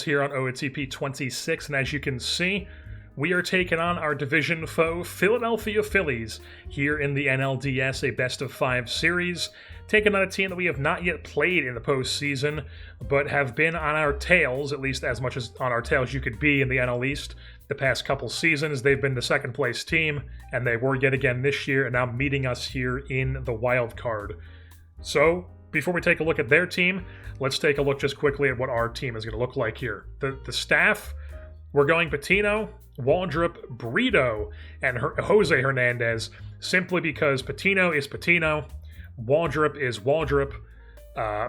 here on OOTP 26, and as you can see, we are taking on our division foe, Philadelphia Phillies, here in the NLDS, a best-of-5 series, taking on a team that we have not yet played in the postseason, but have been on our tails, at least as much as on our tails you could be in the NL East. The past couple seasons, they've been the second-place team, and they were yet again this year, and now meeting us here in the wild card. So, before we take a look at their team, let's take a look just quickly at what our team is going to look like here. The staff, we're going Patino, Waldrop, Brito, and Jose Hernandez, simply because Patino is Patino, Waldrop is Waldrop.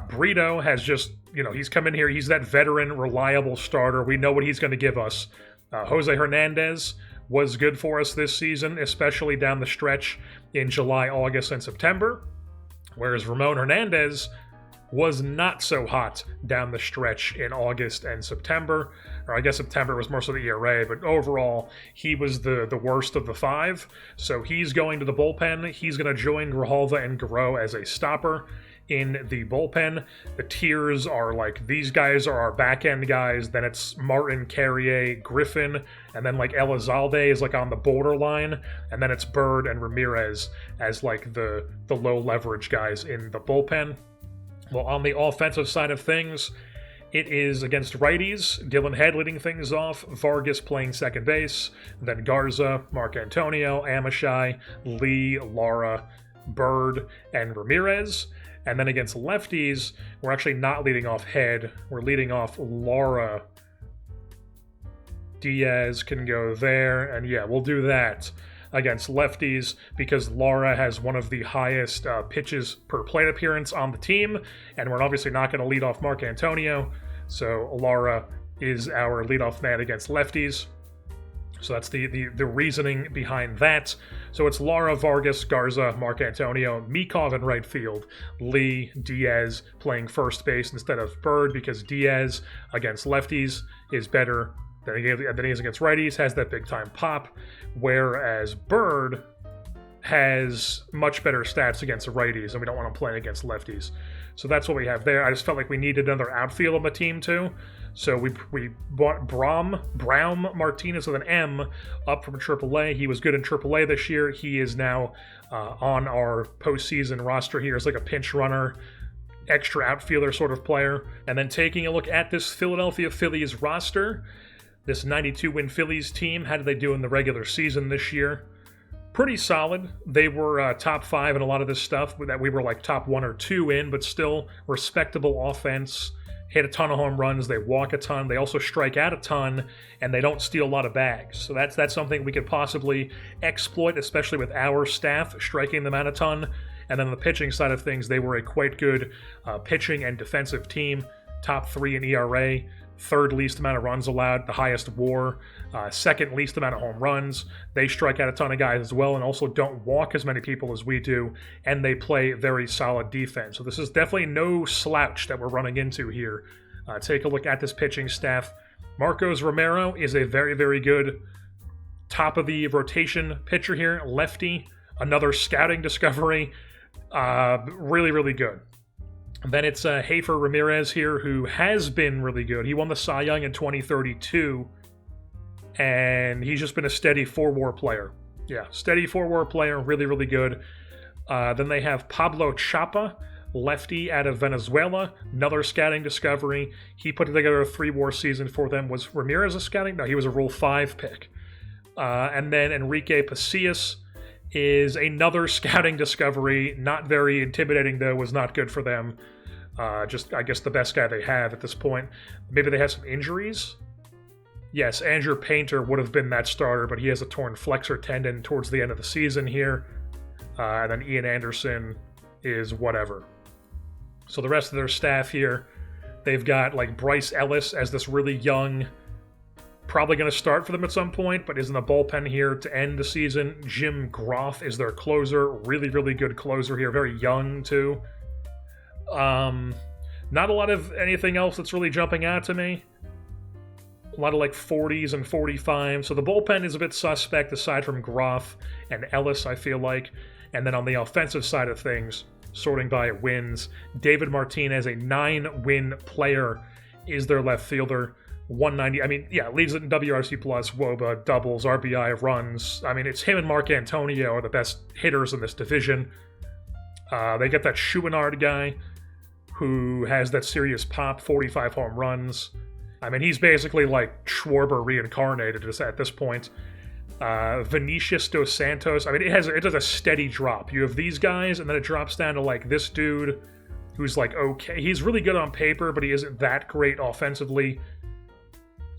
Brito has just, he's come in here, he's that veteran, reliable starter. We know what he's going to give us. Jose Hernandez was good for us this season, especially down the stretch in July, August, and September. Whereas Ramon Hernandez was not so hot down the stretch in August and September. Or I guess September was more so the ERA, but overall, he was the worst of the five. So he's going to the bullpen. He's going to join Grijalva and Garreau as a stopper in the bullpen. The tiers are like, these guys are our back-end guys, then it's Martin, Carrier, Griffin, and then like Elizalde is like on the borderline, and then it's Bird and Ramirez as like the low-leverage guys in the bullpen. Well, on the offensive side of things, it is against righties, Dylan Head leading things off, Vargas playing second base, then Garza, Mark Antonio, Amashai, Lee, Lara, Bird, and Ramirez. And then against lefties, we're actually not leading off Head. We're leading off Lara. Diaz can go there. And yeah, we'll do that against lefties because Lara has one of the highest pitches per plate appearance on the team. And we're obviously not going to lead off Mark Antonio. So Lara is our leadoff man against lefties. So that's the reasoning behind that. So it's Lara, Vargas, Garza, Mark Antonio, Mikov in right field, Lee, Diaz playing first base instead of Bird because Diaz against lefties is better than he is against righties, has that big-time pop, whereas Bird has much better stats against righties, and we don't want him playing against lefties. So that's what we have there. I just felt like we needed another outfield on the team, too. So we bought Braum Martinez with an M up from AAA. He was good in AAA this year. He is now on our postseason roster here as like a pinch runner, extra outfielder sort of player. And then taking a look at this Philadelphia Phillies roster, this 92-win Phillies team, how did they do in the regular season this year? Pretty solid. They were top 5 in a lot of this stuff that we were like top 1 or 2 in, but still respectable offense. Hit a ton of home runs, they walk a ton, they also strike out a ton, and they don't steal a lot of bags. So that's something we could possibly exploit, especially with our staff striking them out a ton. And then on the pitching side of things, they were a quite good pitching and defensive team. Top 3 in ERA, third least amount of runs allowed, the highest WAR, second least amount of home runs. They strike out a ton of guys as well and also don't walk as many people as we do, and they play very solid defense. So this is definitely no slouch that we're running into here. Take a look at this pitching staff. Marcos Romero is a very, very good top of the rotation pitcher here, lefty, another scouting discovery, really, really good. Then it's Hafer Ramirez here, who has been really good. He won the Cy Young in 2032, and he's just been a steady 4-WAR player. Yeah, steady 4-WAR player, really, really good. Then they have Pablo Chapa, lefty out of Venezuela, another scouting discovery. He put together a 3-WAR season for them. Was Ramirez a scouting? No, he was a Rule 5 pick. And then Enrique Pasillas is another scouting discovery. Not very intimidating, though, was not good for them. Just, I guess, the best guy they have at this point. Maybe they have some injuries? Yes, Andrew Painter would have been that starter, but he has a torn flexor tendon towards the end of the season here. And then Ian Anderson is whatever. So the rest of their staff here, they've got like Bryce Ellis as this really young, probably going to start for them at some point, but is in the bullpen here to end the season. Jim Groff is their closer. Really, really good closer here. Very young, too. Not a lot of anything else that's really jumping out to me. A lot of like 40s and 45s. So the bullpen is a bit suspect aside from Groff and Ellis, I feel like. And then on the offensive side of things, sorting by wins, David Martinez, a 9-win player, is their left fielder. 190. I mean, yeah, leads it in WRC plus, WOBA, doubles, RBI, runs. I mean, it's him and Mark Antonio are the best hitters in this division. They get that Chouinard guy who has that serious pop, 45 home runs. I mean, he's basically like Schwarber reincarnated at this point. Vinicius Dos Santos. I mean, it has a steady drop. You have these guys, and then it drops down to like this dude who's like okay. He's really good on paper, but he isn't that great offensively.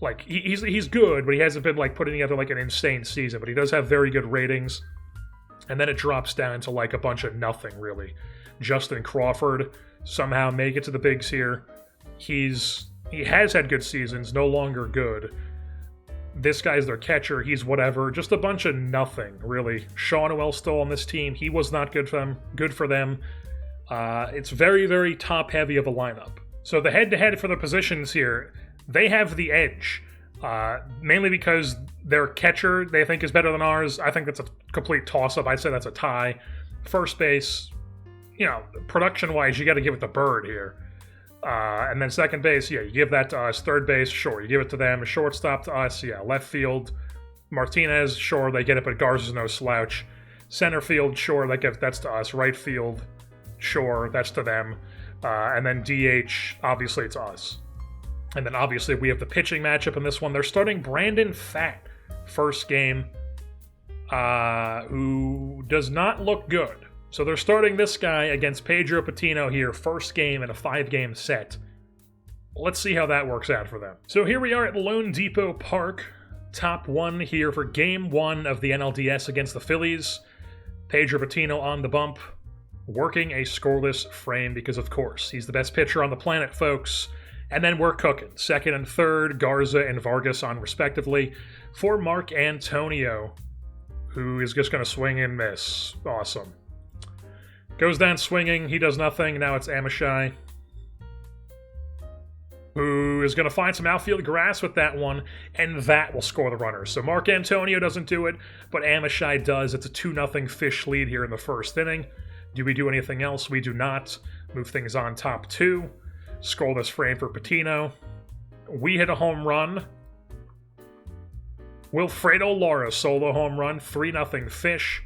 Like he's good, but he hasn't been like putting together like an insane season. But he does have very good ratings. And then it drops down to like a bunch of nothing really. Justin Crawford somehow make it to the bigs here. He has had good seasons, no longer good. This guy's their catcher. He's whatever. Just a bunch of nothing, really. Sean Noel still on this team. He was not good for them. It's very, very top-heavy of a lineup. So the head-to-head for the positions here, they have the edge. Mainly because their catcher, they think, is better than ours. I think that's a complete toss-up. I'd say that's a tie. First base, production-wise, you got to give it to Bird here. And then second base, yeah, you give that to us. Third base, sure, you give it to them. Shortstop to us, yeah. Left field, Martinez, sure, they get it, but Garza's no slouch. Center field, sure, that's to us. Right field, sure, that's to them. And then DH, obviously it's us. And then obviously we have the pitching matchup in this one. They're starting Brandon Pfaadt first game, who does not look good. So they're starting this guy against Pedro Patino here, first game in a 5-game set. Let's see how that works out for them. So here we are at Lone Depot Park, top 1 here for game 1 of the NLDS against the Phillies. Pedro Patino on the bump, working a scoreless frame because, of course, he's the best pitcher on the planet, folks. And then we're cooking. Second and third, Garza and Vargas on respectively. For Mark Antonio, who is just going to swing and miss. Awesome. Goes down swinging. He does nothing. Now it's Amishai, who is going to find some outfield grass with that one, and that will score the runners. So Mark Antonio doesn't do it, but Amishai does. It's a 2-0 Fish lead here in the first inning. Do we do anything else? We do not. Move things on top 2. Scoreless frame for Patino. We hit a home run. Wilfredo Lara solo home run. 3-0 Fish.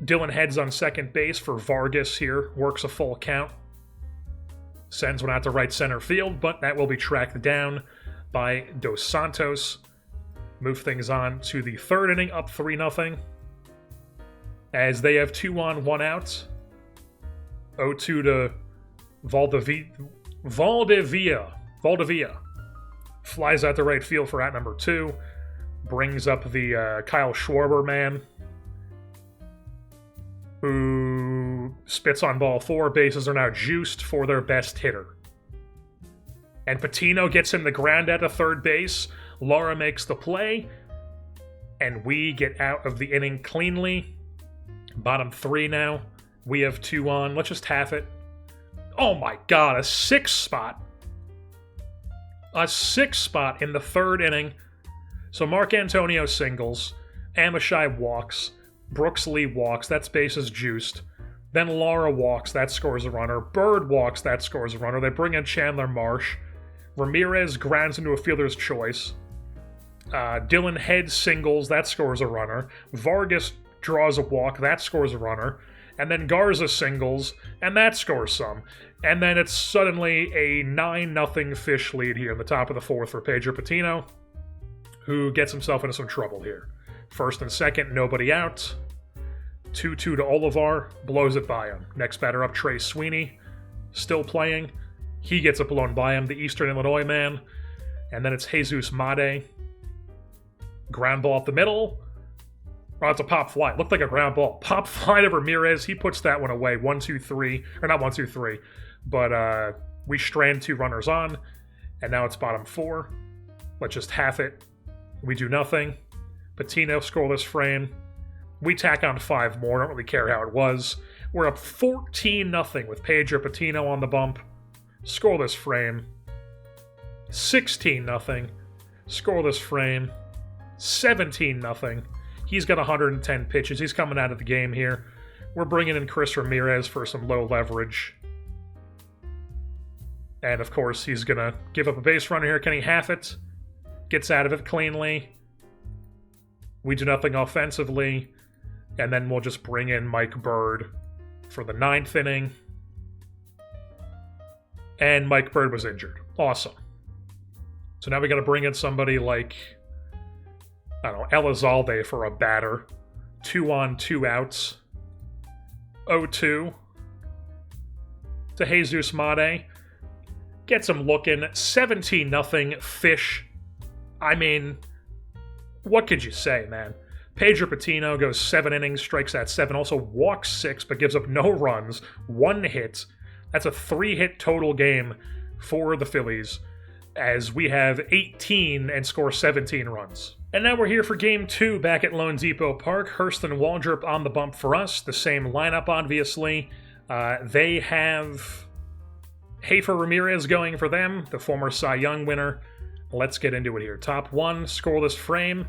Dylan heads on second base for Vargas here. Works a full count. Sends one out to right center field, but that will be tracked down by Dos Santos. Move things on to the third inning, up 3-0. As they have 2 on, 1 out. 0-2 to Valdivia. Flies out to right field for out number 2. Brings up the Kyle Schwarber man, who spits on ball 4. Bases are now juiced for their best hitter. And Patino gets him the ground out to third base. Lara makes the play. And we get out of the inning cleanly. Bottom 3 now. We have 2 on. Let's just half it. Oh my god, a 6 spot. A 6 spot in the third inning. So Mark Antonio singles. Amishai walks. Brooks Lee walks. That space is juiced. Then Lara walks. That scores a runner. Bird walks. That scores a runner. They bring in Chandler Marsh. Ramirez grounds into a fielder's choice. Dylan Head singles. That scores a runner. Vargas draws a walk. That scores a runner. And then Garza singles, and that scores some. And then it's suddenly a 9-0 Fish lead here in the top of the 4th for Pedro Patino, who gets himself into some trouble here. First and second, nobody out. 2-2 to Olivar, blows it by him. Next batter up, Trey Sweeney, still playing. He gets it blown by him, the Eastern Illinois man. And then it's Jesus Made. Ground ball up the middle. Oh, it's a pop fly. It looked like a ground ball. Pop fly to Ramirez. He puts that one away. 1-2-3. Or not 1-2-3. But we strand 2 runners on. And now it's bottom 4. Let's just half it. We do nothing. Patino scoreless frame. We tack on 5 more. Don't really care how it was. We're up 14-0 with Pedro Patino on the bump. Scoreless frame. 16-0. Scoreless frame. 17-0. He's got 110 pitches. He's coming out of the game here. We're bringing in Chris Ramirez for some low leverage. And, of course, he's going to give up a base runner here. Can he half it? Gets out of it cleanly. We do nothing offensively. And then we'll just bring in Mike Bird for the 9th inning. And Mike Bird was injured. Awesome. So now we got to bring in somebody like, I don't know, Elizalde for a batter. 2 on, 2 outs. 0-2 to Jesus Made. Gets him looking. 17-0 Fish. I mean, what could you say, man? Pedro Patino goes 7 innings, strikes out 7, also walks 6, but gives up no runs, 1 hit. That's a 3-hit total game for the Phillies, as we have 18 and score 17 runs. And now we're here for Game 2 back at Lone Depot Park. Hurston Waldrop on the bump for us. The same lineup, obviously. They have Heifer Ramirez going for them, the former Cy Young winner. Let's get into it here. Top 1, scoreless frame.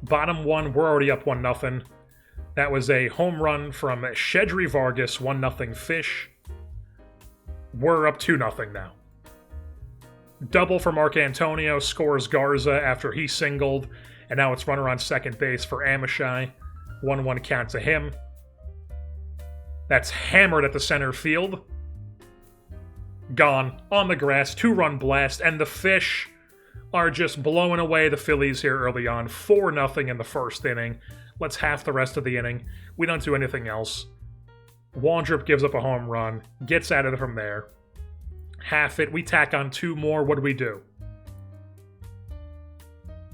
Bottom 1, we're already up 1-0. That was a home run from Shedry Vargas, 1-0 Fish. We're up 2-0 now. Double for Mark Antonio, scores Garza after he singled, and now it's runner on second base for Amishai. 1-1 count to him. That's hammered at the center field. Gone. On the grass, 2-run blast, and the Fish are just blowing away the Phillies here early on. 4-0 in the first inning. Let's half the rest of the inning. We don't do anything else. Waldrop gives up a home run, gets out of it from there. Half it. We tack on 2 more. What do we do?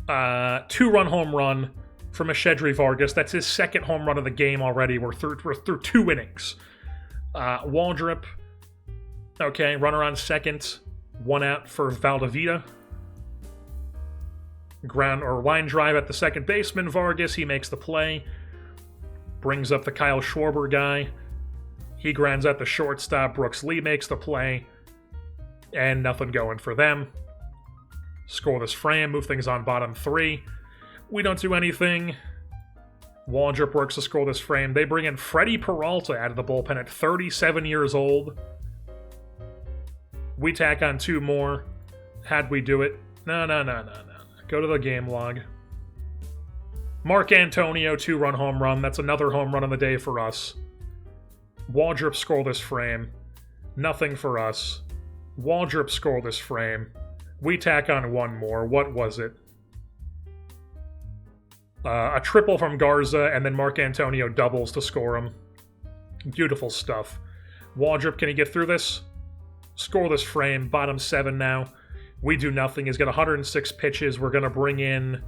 2-run home run from Shedry Vargas. That's his 2nd home run of the game already. We're through 2 innings. Waldrop. Okay, runner on second. 1 out for Valdivia. Ground or line drive at the second baseman. Vargas, he makes the play. Brings up the Kyle Schwarber guy. He grounds out the shortstop. Brooks Lee makes the play. And nothing going for them. Scoreless frame. Move things on bottom 3. We don't do anything. Waldrop works the scoreless frame. They bring in Freddie Peralta out of the bullpen at 37 years old. We tack on 2 more. How'd we do it? No. Go to the game log. Mark Antonio, 2-run home run. That's another home run on the day for us. Waldrop scoreless frame. Nothing for us. Waldrop scoreless frame. We tack on 1 more. What was it? A triple from Garza, and then Mark Antonio doubles to score him. Beautiful stuff. Waldrop, can he get through this? Scoreless frame. Bottom 7 now. We do nothing. He's got 106 pitches. We're going to bring in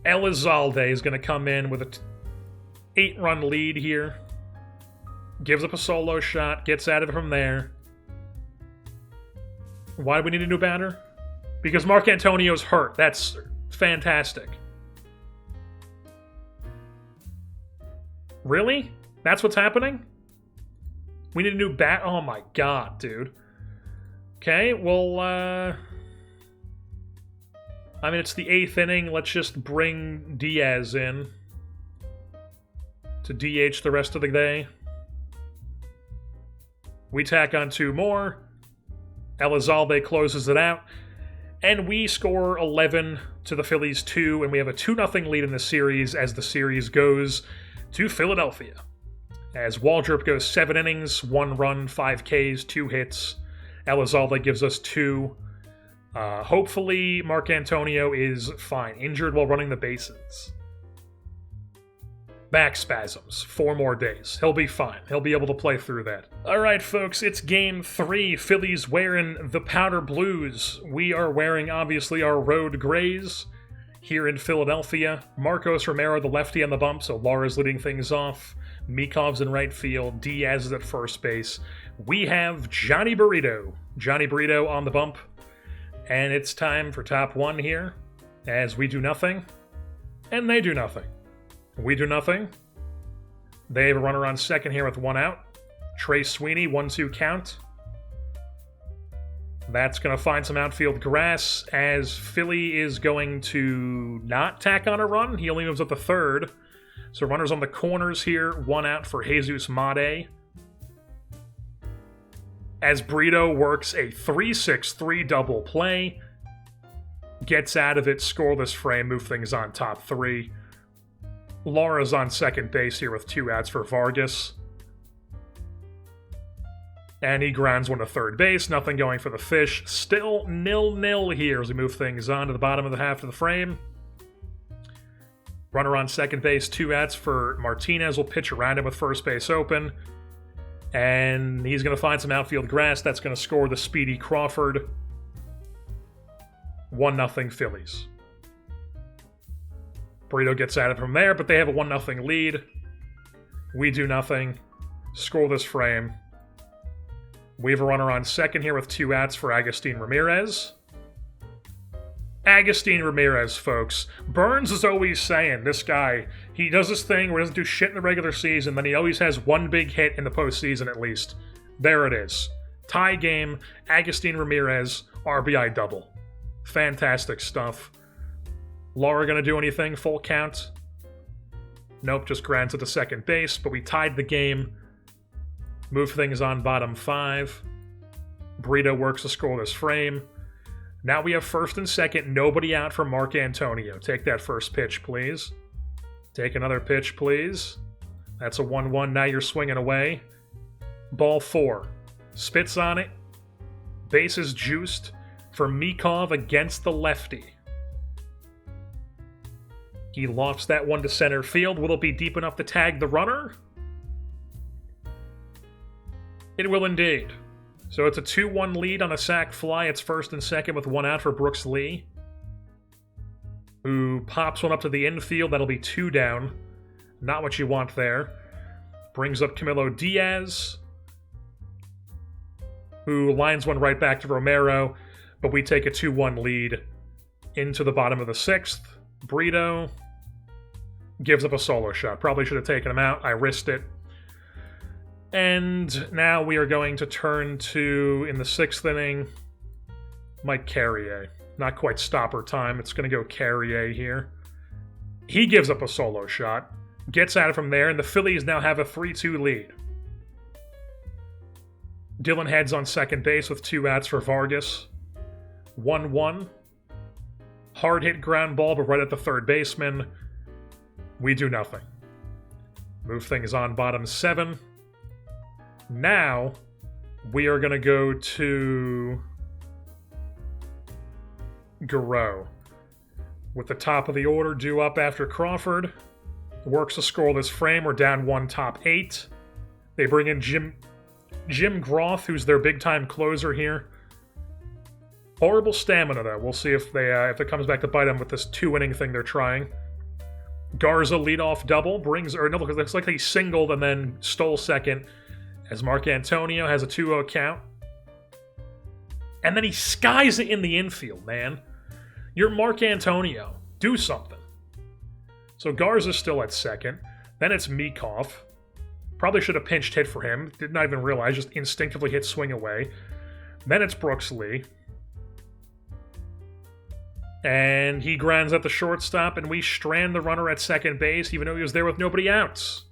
Elizalde. Is going to come in with an 8-run lead here. Gives up a solo shot. Gets out of it from there. Why do we need a new batter? Because Mark Antonio's hurt. That's fantastic. Really? That's what's happening? We need a new bat? Oh my god, dude. Okay, well, I mean, it's the 8th inning. Let's just bring Diaz in to DH the rest of the day. We tack on 2 more. Elizalde closes it out. And we score 11 to the Phillies 2, and we have a 2-0 lead in the series as the series goes to Philadelphia. As Waldrop goes 7 innings, 1 run, 5 Ks, 2 hits. Elizalde gives us 2. Hopefully Mark Antonio is fine. Injured while running the bases. Back spasms. 4 more days. He'll be fine. He'll be able to play through that. Alright, folks, it's Game 3. Phillies wearing the powder blues. We are wearing, obviously, our road grays here in Philadelphia. Marcos Romero, the lefty on the bump, so Laura's leading things off. Mikov's in right field. Diaz is at first base. We have Johnny Burrito. Johnny Burrito on the bump. And it's time for top 1 here, as we do nothing, and they do nothing. We do nothing. They have a runner on second here with 1 out. Trey Sweeney, 1-2 count. That's going to find some outfield grass, as Philly is going to not tack on a run. He only moves up to third. So runners on the corners here. 1 out for Jesus Made. as Brito works a 3-6-3 double play. Gets out of it, scoreless frame, move things on top 3. Laura's on second base here with 2 outs for Vargas. And he grounds one to third base, nothing going for the Fish. Still 0-0 here as we move things on to the bottom of the half of the frame. Runner on second base, 2 outs for Martinez. Will pitch around him with first base open. And he's going to find some outfield grass. That's going to score the speedy Crawford. 1-0 Phillies. Brito gets at it from there, but they have a 1-0 lead. We do nothing. Scoreless frame. We have a runner on second here with 2 outs for Agustin Ramirez. Agustin Ramirez, folks. Burns is always saying, this guy, he does this thing where he doesn't do shit in the regular season, then he always has one big hit in the postseason at least. There it is. Tie game, Agustin Ramirez, RBI double. Fantastic stuff. Laura gonna do anything? Full count? Nope, just grants it to second base, but we tied the game. Move things on bottom 5. Brito works a scoreless frame. Now we have first and second, nobody out for Mark Antonio. Take that first pitch, please. Take another pitch, please. That's a 1-1, now you're swinging away. Ball 4. Spits on it. Bases juiced for Mikov against the lefty. He lofts that one to center field. Will it be deep enough to tag the runner? It will indeed. So it's a 2-1 lead on a sac fly. It's first and second with 1 out for Brooks Lee, who pops one up to the infield. That'll be 2 down. Not what you want there. Brings up Camilo Diaz, who lines one right back to Romero, but we take a 2-1 lead into the bottom of the 6th. Brito gives up a solo shot. Probably should have taken him out. I risked it. And now we are going to turn to, in the 6th inning, Mike Carrier. Not quite stopper time. It's going to go Carrier here. He gives up a solo shot. Gets at it from there, and the Phillies now have a 3-2 lead. Dylan heads on second base with 2 outs for Vargas. 1-1. Hard hit ground ball, but right at the third baseman. We do nothing. Move things on bottom 7. Now, we are going to go to Garreau. With the top of the order due up after Crawford. Works a scoreless frame. We're down 1 top 8. They bring in Jim Groth, who's their big-time closer here. Horrible stamina, though. We'll see if it comes back to bite them with this 2-inning thing they're trying. Garza leadoff double. Looks like he singled and then stole second, as Mark Antonio has a 2-0 count. And then he skies it in the infield, man. You're Mark Antonio. Do something. So Garza's still at second. Then it's Mikov. Probably should have pinched hit for him. Did not even realize. Just instinctively hit swing away. Then it's Brooks Lee. And he grounds at the shortstop, and we strand the runner at second base, even though he was there with nobody outs.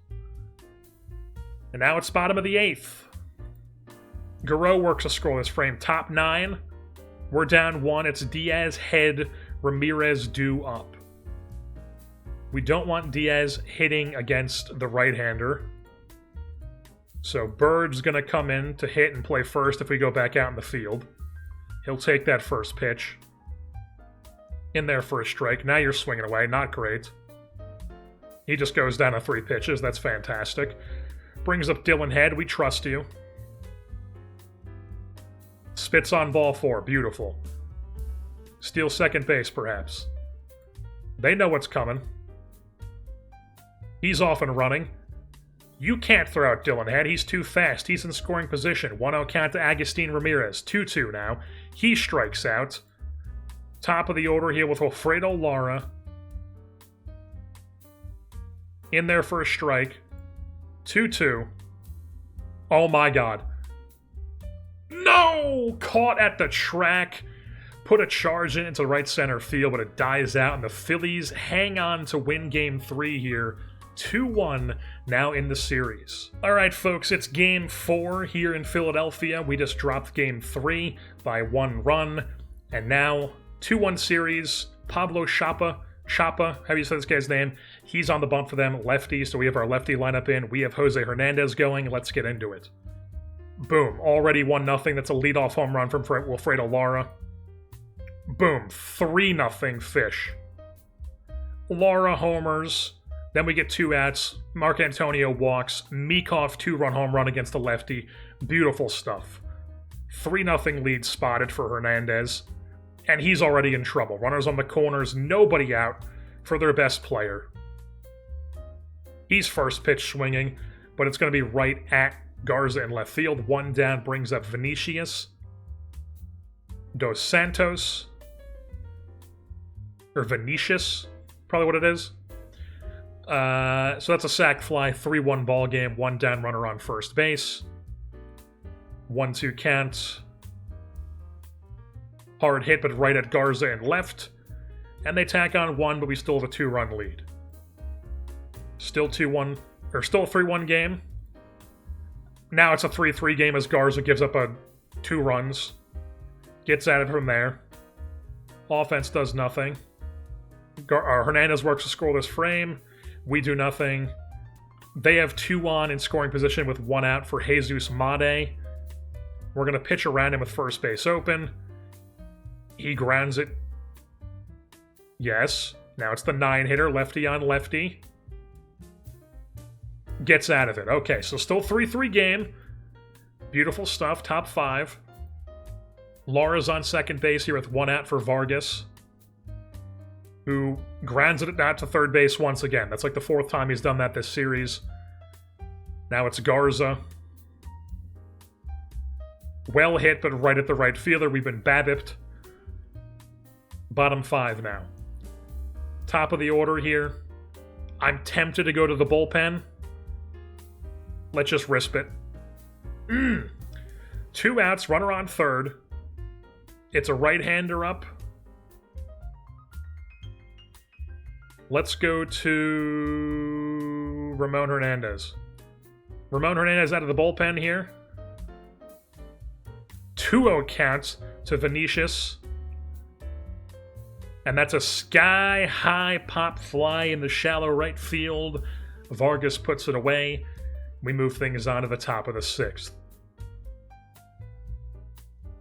And now it's bottom of the 8th. Garreau works a scoreless frame. Top 9. We're down 1. It's Diaz head, Ramirez due up. We don't want Diaz hitting against the right-hander. So Bird's going to come in to hit and play first if we go back out in the field. He'll take that first pitch. In there for a strike. Now you're swinging away. Not great. He just goes down to 3 pitches. That's fantastic. Brings up Dylan Head. We trust you. Spits on ball 4. Beautiful. Steals second base, perhaps. They know what's coming. He's off and running. You can't throw out Dylan Head. He's too fast. He's in scoring position. 1-0 count to Agustin Ramirez. 2-2 now. He strikes out. Top of the order here with Wilfredo Lara. In there for a strike. 2-2. Oh my god. No! Caught at the track. Put a charge into right center field, but it dies out, and the Phillies hang on to win Game 3 here. 2-1 now in the series. All right, folks, it's Game 4 here in Philadelphia. We just dropped Game 3 by 1 run, and now 2-1 series. Pablo Chapa, how do you say this guy's name? He's on the bump for them, lefty, so we have our lefty lineup in. We have Jose Hernandez going. Let's get into it. Boom, already 1-0. That's a leadoff home run from Wilfredo Lara. Boom, 3-0 Fish. Lara homers. Then we get 2 outs. Mark Antonio walks. Meekhoff 2-run home run against the lefty. Beautiful stuff. 3-0 lead spotted for Hernandez. And he's already in trouble. Runners on the corners, nobody out for their best player. He's first pitch swinging, but it's going to be right at Garza in left field. 1 down brings up Vinicius. Dos Santos. Or Vinicius, probably what it is. So that's a sac fly, 3-1 ball game, 1 down runner on first base. 1-2 count. Hard hit, but right at Garza and left. And they tack on 1, but we still have a 2-run lead. Still 2-1, or still a 3-1 game. Now it's a 3-3 game as Garza gives up 2 runs. Gets at it from there. Offense does nothing. Hernandez works a scoreless frame. We do nothing. They have 2 on in scoring position with 1 out for Jesus Made. We're going to pitch around him with first base open. He grounds it. Yes. Now it's the 9-hitter, lefty on lefty. Gets out of it. Okay, so still 3-3 game. Beautiful stuff. Top 5. Lara's on second base here with 1 out for Vargas, who grounds it out to third base once again. That's like the 4th time he's done that this series. Now it's Garza. Well hit, but right at the right fielder. We've been BABIP'd. Bottom 5 now. Top of the order here. I'm tempted to go to the bullpen. Let's just risk it. 2 outs, runner on third. It's a right-hander up. Let's go to Ramon Hernandez. Ramon Hernandez out of the bullpen here. 2-0 counts to Vinicius. And that's a sky-high pop fly in the shallow right field. Vargas puts it away. We move things on to the top of the 6th.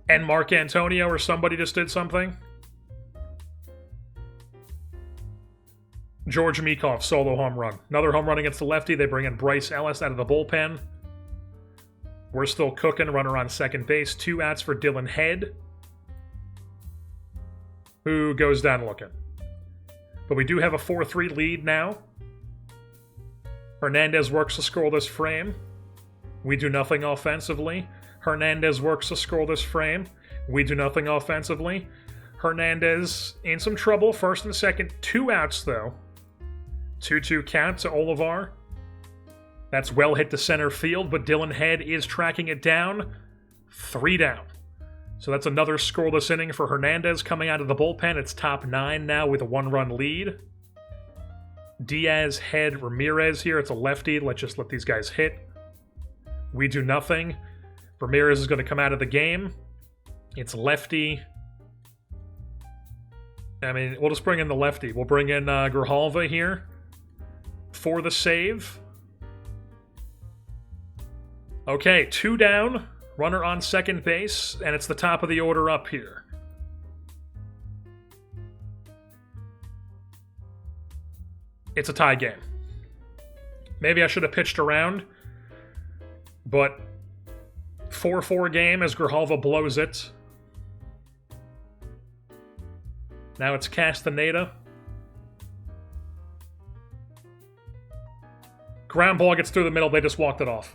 And Mark Antonio or somebody just did something. George Meekhoff, solo home run. Another home run against the lefty. They bring in Bryce Ellis out of the bullpen. We're still cooking. Runner on second base. 2 outs for Dylan Head, who goes down looking. But we do have a 4-3 lead now. Hernandez works the scoreless frame. We do nothing offensively. Hernandez works the scoreless frame. We do nothing offensively. Hernandez in some trouble. First and second. 2 outs, though. 2-2 count to Olivar. That's well hit to center field, but Dylan Head is tracking it down. 3 down. So that's another scoreless inning for Hernandez coming out of the bullpen. It's top 9 now with a 1-run lead. Diaz, Head, Ramirez here. It's a lefty. Let's just let these guys hit. We do nothing. Ramirez is going to come out of the game. It's lefty. I mean, we'll just bring in the lefty. We'll bring in Grijalva here for the save. Okay, 2 down. Runner on second base, and it's the top of the order up here. It's a tie game. Maybe I should have pitched around, but 4-4 game as Grijalva blows it. Now it's Castaneda. Ground ball gets through the middle. They just walked it off.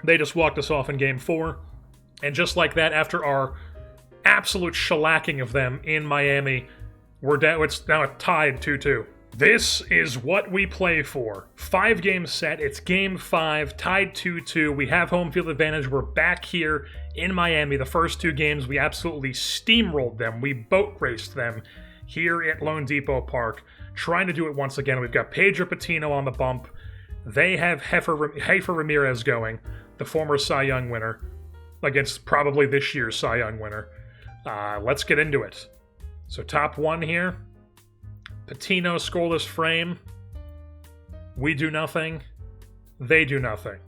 They just walked us off in Game 4. And just like that, after our absolute shellacking of them in Miami, we're down. It's now tied 2-2. This is what we play for. 5-game set. It's Game 5, tied 2-2. We have home field advantage. We're back here in Miami. The first 2 games, we absolutely steamrolled them. We boat raced them here at Lone Depot Park, trying to do it once again. We've got Pedro Patino on the bump. They have Heifer Ramirez going, the former Cy Young winner, against probably this year's Cy Young winner. Let's get into it. So top one here. Patino scoreless frame. We do nothing. They do nothing.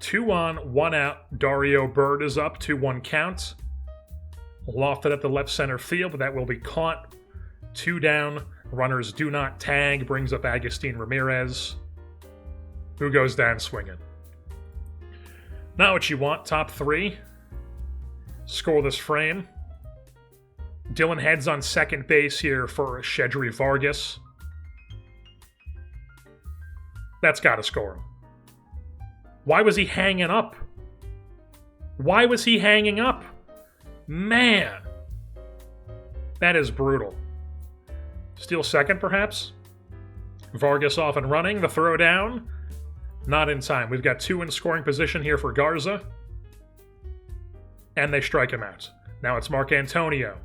2 on, 1 out. Dario Bird is up. 2-1 count. Lofted at the left center field, but that will be caught. 2 down. Runners do not tag. Brings up Agustin Ramirez, who goes down swinging. Not what you want. Top 3. Scoreless frame. Dylan Head's on second base here for Shedry Vargas. That's got to score him. Why was he hanging up? Why was he hanging up? Man. That is brutal. Steal second, perhaps? Vargas off and running. The throw down. Not in time. We've got 2 in scoring position here for Garza. And they strike him out. Now it's Mark Antonio.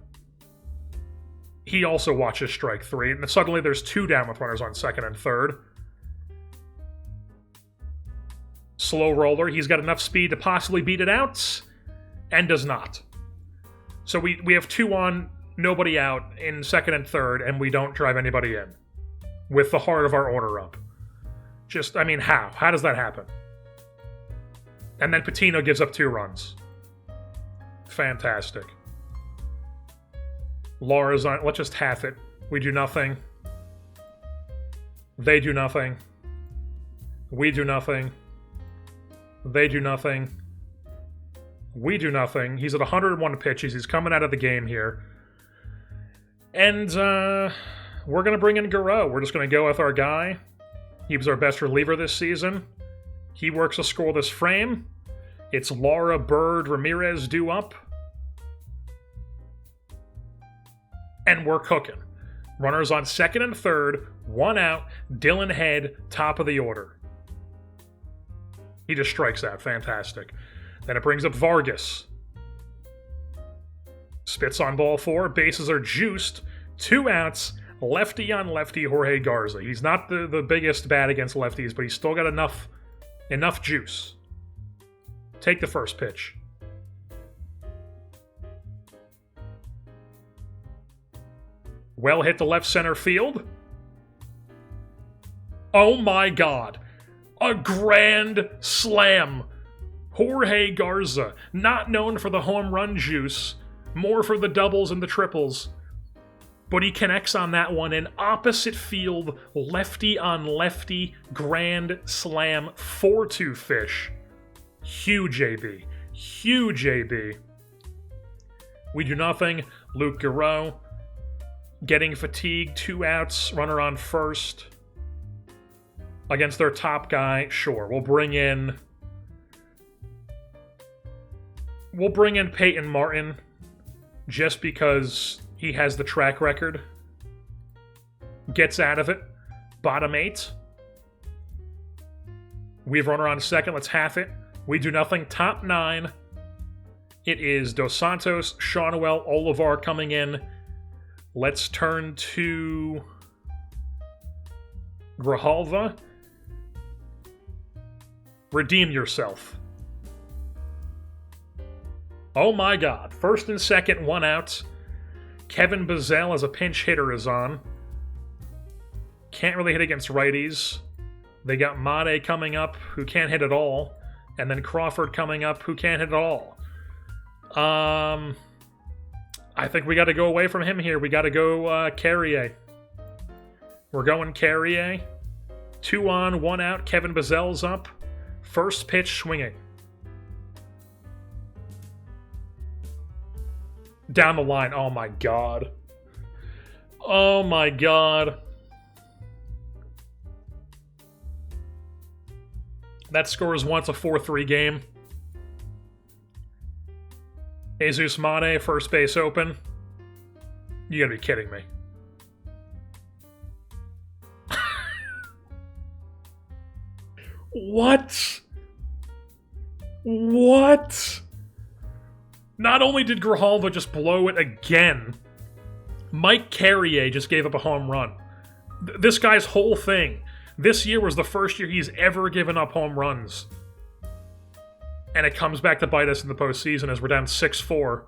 He also watches strike 3. And suddenly there's 2 down with runners on second and third. Slow roller. He's got enough speed to possibly beat it out. And does not. So we have 2 on, nobody out in second and third, and we don't drive anybody in. With the heart of our order up. Just, I mean, how? How does that happen? And then Patino gives up 2 runs. Fantastic. Laura's on. Let's just half it. We do nothing. They do nothing. We do nothing. They do nothing. We do nothing. He's at 101 pitches. He's coming out of the game here. And we're going to bring in Garreau. We're just going to go with our guy. He was our best reliever this season. He works a scoreless frame. It's Laura, Bird, Ramirez due up. And we're cooking. Runners on second and third. 1 out. Dylan Head, top of the order. He just strikes out. Fantastic. Then it brings up Vargas. Spits on ball 4. Bases are juiced. 2 outs. Lefty on lefty, Jorge Garza. He's not the biggest bat against lefties, but he's still got enough juice. Take the first pitch. Well hit to left center field. Oh my God. A grand slam. Jorge Garza, not known for the home run juice, more for the doubles and the triples. But he connects on that one in opposite field, lefty on lefty, grand slam, 4-2 fish. Huge AB. Huge AB. We do nothing. Luke Garreau getting fatigued, 2 outs, runner on first. Against their top guy, sure. We'll bring in Peyton Martin just because he has the track record. Gets out of it. Bottom 8. We have runner on second. Let's half it. We do nothing. Top 9. It is Dos Santos, Shawnuel, Olivar coming in. Let's turn to Grijalva. Redeem yourself. Oh my God. First and second, 1 out. Kevin Bazell as a pinch hitter is on. Can't really hit against righties. They got Made coming up, who can't hit at all. And then Crawford coming up, who can't hit at all. I think we got to go away from him here. We got to go Carrier. We're going Carrier. 2 on, 1 out. Kevin Bazell's up. First pitch swinging. Down the line. Oh my God. Oh my God. That scores once a 4-3 game. Jesus Mane, first base open. You gotta be kidding me. What? What? Not only did Grijalva just blow it again, Mike Carrier just gave up a home run. This guy's whole thing. This year was the first year he's ever given up home runs. And it comes back to bite us in the postseason as we're down 6-4.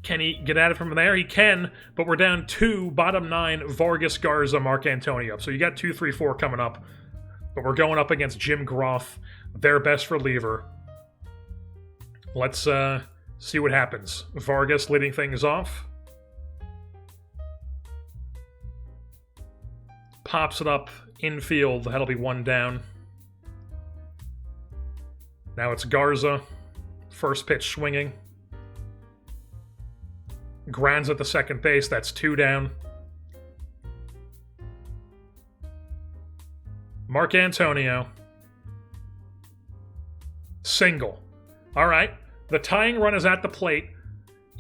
Can he get at it from there? He can, but we're down 2, bottom 9, Vargas, Garza, Mark Antonio. So you got 2, 3, 4 coming up. But we're going up against Jim Groff, their best reliever. Let's see what happens. Vargas leading things off. Pops it up infield. That'll be 1 down. Now it's Garza. First pitch swinging. Grounds at the second base. That's 2 down. Mark Antonio. Single. All right. The tying run is at the plate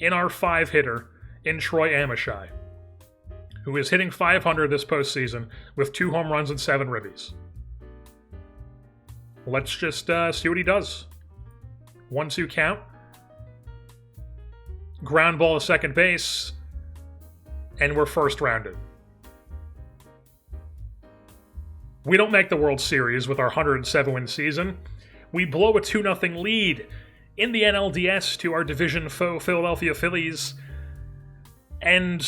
in our 5-hitter in Troy Amishai, who is hitting .500 this postseason with 2 home runs and 7 ribbies. Let's just see what he does. 1-2 count. Ground ball to second base. And we're first rounded. We don't make the World Series with our 107-win season. We blow a 2-0 lead in the NLDS to our division foe Philadelphia Phillies and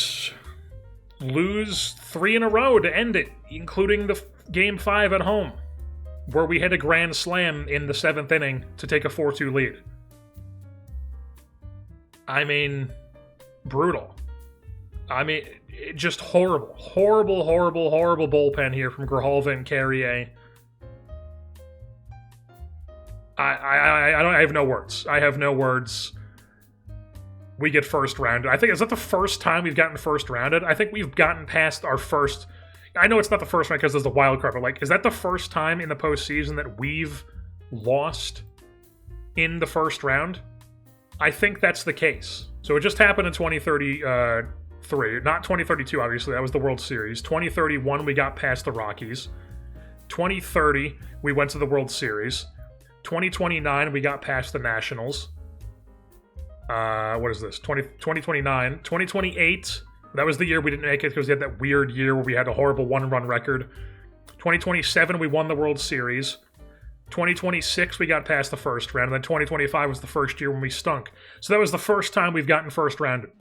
lose 3 in a row to end it, including the Game 5 at home, where we hit a grand slam in the 7th inning to take a 4-2 lead. I mean, brutal. I mean, just horrible. Horrible bullpen here from Grijalva and Carrier. I have no words. I have no words. We get first rounded. I think, is that the first time we've gotten first rounded? I think we've gotten past our first... I know it's not the first one because there's the wild card, but like, is that the first time in the postseason that we've lost in the first round? I think that's the case. So it just happened in 2033. Not 2032, obviously. That was the World Series. 2031, we got past the Rockies. 2030, we went to the World Series. 2029, we got past the Nationals. What is this? 2029. 2028, that was the year we didn't make it because we had that weird year where we had a horrible 1-run record. 2027, we won the World Series. 2026, we got past the first round. And then 2025 was the first year when we stunk. So that was the first time we've gotten first rounded.